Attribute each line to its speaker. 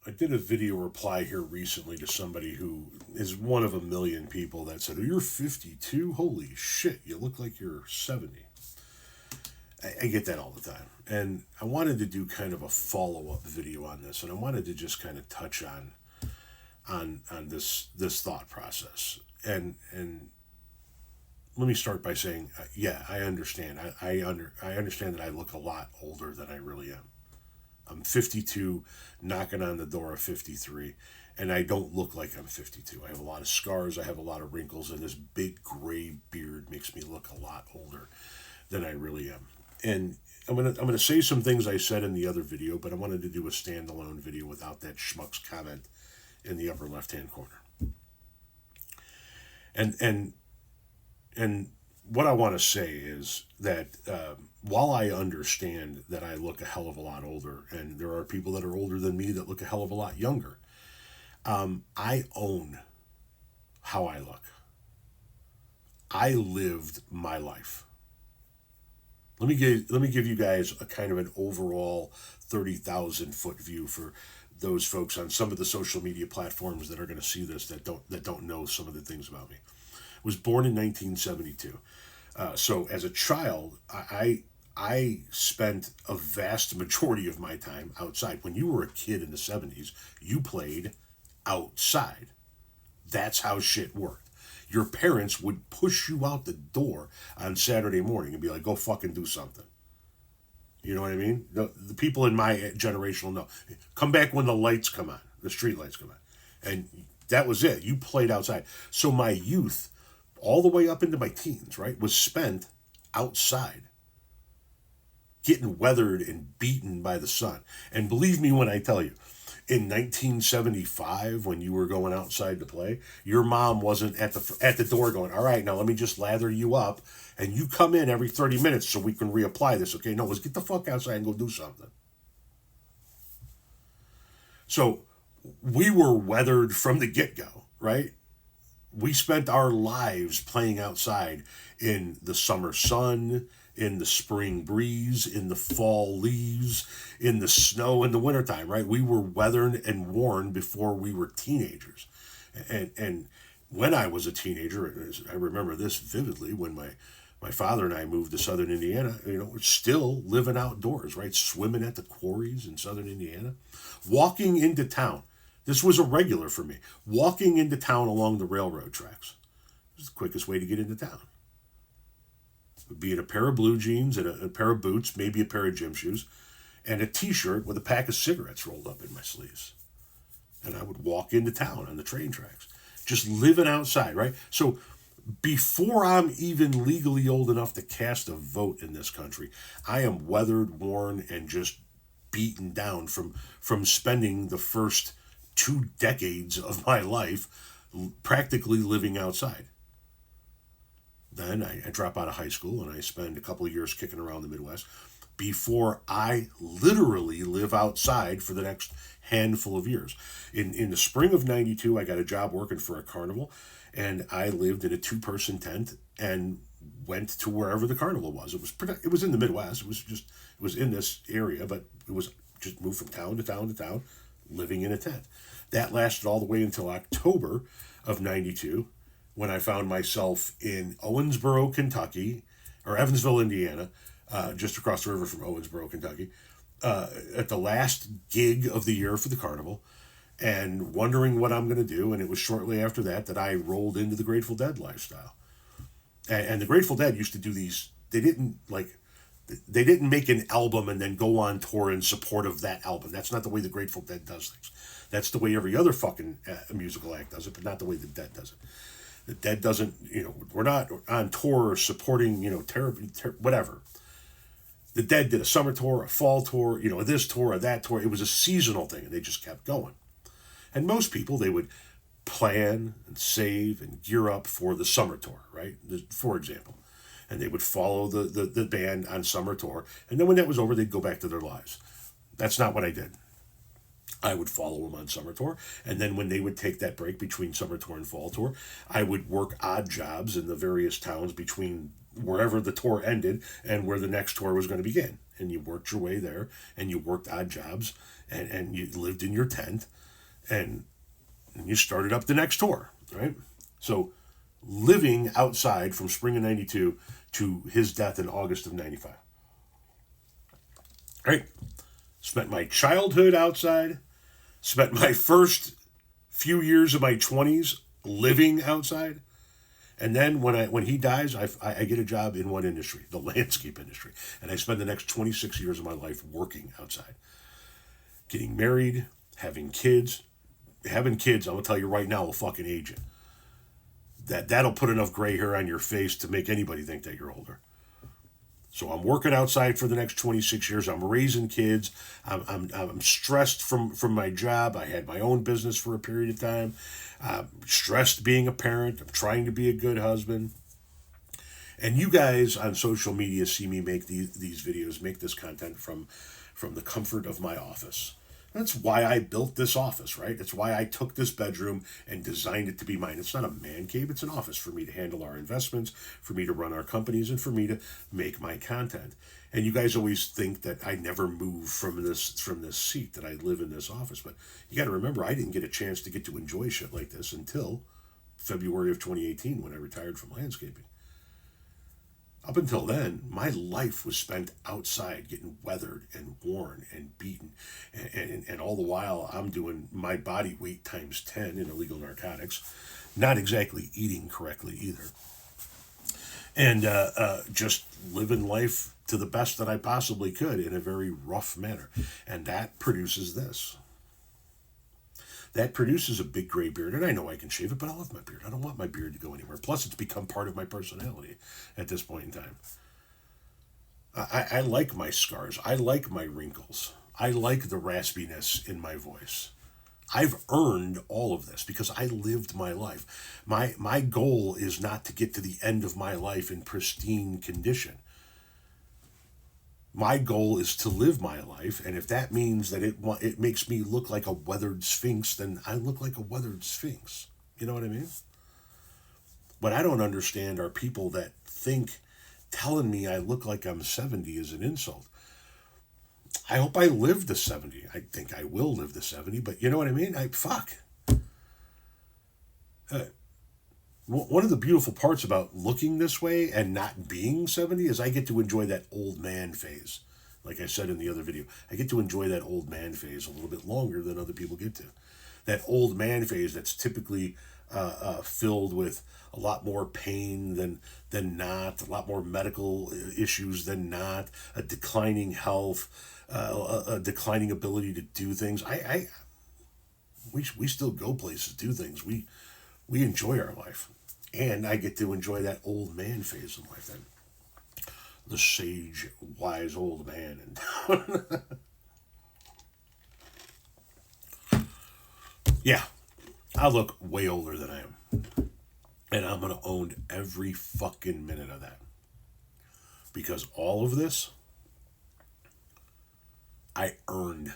Speaker 1: I did a video reply here recently to somebody who is one of a million people that said, "Oh, you're 52? Holy shit, you look like you're 70." I get that all the time. And I wanted to do kind of a follow-up video on this, and I wanted to just kind of touch on this thought process. And let me start by saying, yeah, I understand. I understand that I look a lot older than I really am. I'm 52, knocking on the door of 53, and I don't look like I'm 52. I have a lot of scars, I have a lot of wrinkles, and this big gray beard makes me look a lot older than I really am. And I'm gonna say some things I said in the other video, but I wanted to do a standalone video without that schmuck's comment in the upper left hand corner. And and what I want to say is that while I understand that I look a hell of a lot older, and there are people that are older than me that look a hell of a lot younger, I own how I look. I lived my life. Let me give you guys a kind of an overall 30,000 foot view for those folks on some of the social media platforms that are going to see this that don't know some of the things about me. I was born in 1972. So as a child, I spent a vast majority of my time outside. When you were a kid in the 70s, you played outside. That's how shit worked. Your parents would push you out the door on Saturday morning and be like, go fucking do something. You know what I mean? The people in my generation will know. Come back when the lights come on, the street lights come on. And that was it. You played outside. So my youth, all the way up into my teens, right, was spent outside, getting weathered and beaten by the sun. And believe me when I tell you, in 1975, when you were going outside to play, your mom wasn't at the door going, "All right, now let me just lather you up, and you come in every 30 minutes so we can reapply this." Okay, no, let's get the fuck outside and go do something. So we were weathered from the get go, right? We spent our lives playing outside in the summer sun, in the spring breeze, in the fall leaves, in the snow in the wintertime, right? We were weathered and worn before we were teenagers. And when I was a teenager, I remember this vividly when my father and I moved to southern Indiana, we're still living outdoors, right? Swimming at the quarries in southern Indiana, walking into town. This was a regular for me. Walking into town along the railroad tracks. It was the quickest way to get into town. It would be in a pair of blue jeans and a pair of boots, maybe a pair of gym shoes, and a t-shirt with a pack of cigarettes rolled up in my sleeves. And I would walk into town on the train tracks. Just living outside, right? So before I'm even legally old enough to cast a vote in this country, I am weathered, worn, and just beaten down from spending the first 2 decades of my life practically living outside. Then I drop out of high school and I spend a couple of years kicking around the Midwest before I literally live outside for the next handful of years. In the spring of 92, I got a job working for a carnival, and I lived in a two-person tent and went to wherever the carnival was. It was in the Midwest. It was in this area, but it was just moved from town to town to town, living in a tent. That lasted all the way until October of 92, when I found myself in Owensboro, Kentucky, or Evansville, Indiana, just across the river from Owensboro, Kentucky, at the last gig of the year for the carnival, and wondering what I'm going to do. And it was shortly after that I rolled into the Grateful Dead lifestyle. And the Grateful Dead used to do these. They didn't make an album and then go on tour in support of that album. That's not the way the Grateful Dead does things. That's the way every other fucking musical act does it, but not the way the Dead does it. The Dead doesn't, we're not on tour supporting, whatever. The Dead did a summer tour, a fall tour, this tour, or that tour. It was a seasonal thing, and they just kept going. And most people, they would plan and save and gear up for the summer tour, right? For example. And they would follow the band on summer tour. And then when that was over, they'd go back to their lives. That's not what I did. I would follow them on summer tour. And then when they would take that break between summer tour and fall tour, I would work odd jobs in the various towns between wherever the tour ended and where the next tour was going to begin. And you worked your way there and you worked odd jobs and you lived in your tent and you started up the next tour, right? So living outside from spring of 92 to his death in August of 95. Right? Spent my childhood outside, spent my first few years of my 20s living outside. And then when he dies, I get a job in one industry, the landscape industry. And I spend the next 26 years of my life working outside. Getting married, having kids. Having kids, I'm going to tell you right now, will fucking age you. That'll put enough gray hair on your face to make anybody think that you're older. So I'm working outside for the next 26 years. I'm raising kids. I'm stressed from my job. I had my own business for a period of time. Stressed being a parent. I'm trying to be a good husband. And you guys on social media see me make these videos, make this content from the comfort of my office. That's why I built this office, right? It's why I took this bedroom and designed it to be mine. It's not a man cave, it's an office for me to handle our investments, for me to run our companies, and for me to make my content. And you guys always think that I never move from this seat, that I live in this office. But you got to remember, I didn't get a chance to get to enjoy shit like this until February of 2018 when I retired from landscaping. Up until then, my life was spent outside getting weathered and worn and beaten. And all the while, I'm doing my body weight times 10 in illegal narcotics. Not exactly eating correctly either. And just living life to the best that I possibly could in a very rough manner. And that produces this. That produces a big gray beard, and I know I can shave it, but I love my beard. I don't want my beard to go anywhere. Plus, it's become part of my personality at this point in time. I like my scars. I like my wrinkles. I like the raspiness in my voice. I've earned all of this because I lived my life. My goal is not to get to the end of my life in pristine condition. My goal is to live my life, and if that means that it makes me look like a weathered sphinx, then I look like a weathered sphinx. You know what I mean? What I don't understand are people that think telling me I look like I'm 70 is an insult. I hope I live to 70. I think I will live to 70, but you know what I mean? Fuck. One of the beautiful parts about looking this way and not being 70 is I get to enjoy that old man phase. Like I said in the other video, I get to enjoy that old man phase a little bit longer than other people get to. That old man phase that's typically filled with a lot more pain than not, a lot more medical issues than not, a declining health, a declining ability to do things. We still go places, do things. We enjoy our life. And I get to enjoy that old man phase in life then. The sage, wise old man. Yeah, I look way older than I am. And I'm going to own every fucking minute of that. Because all of this, I earned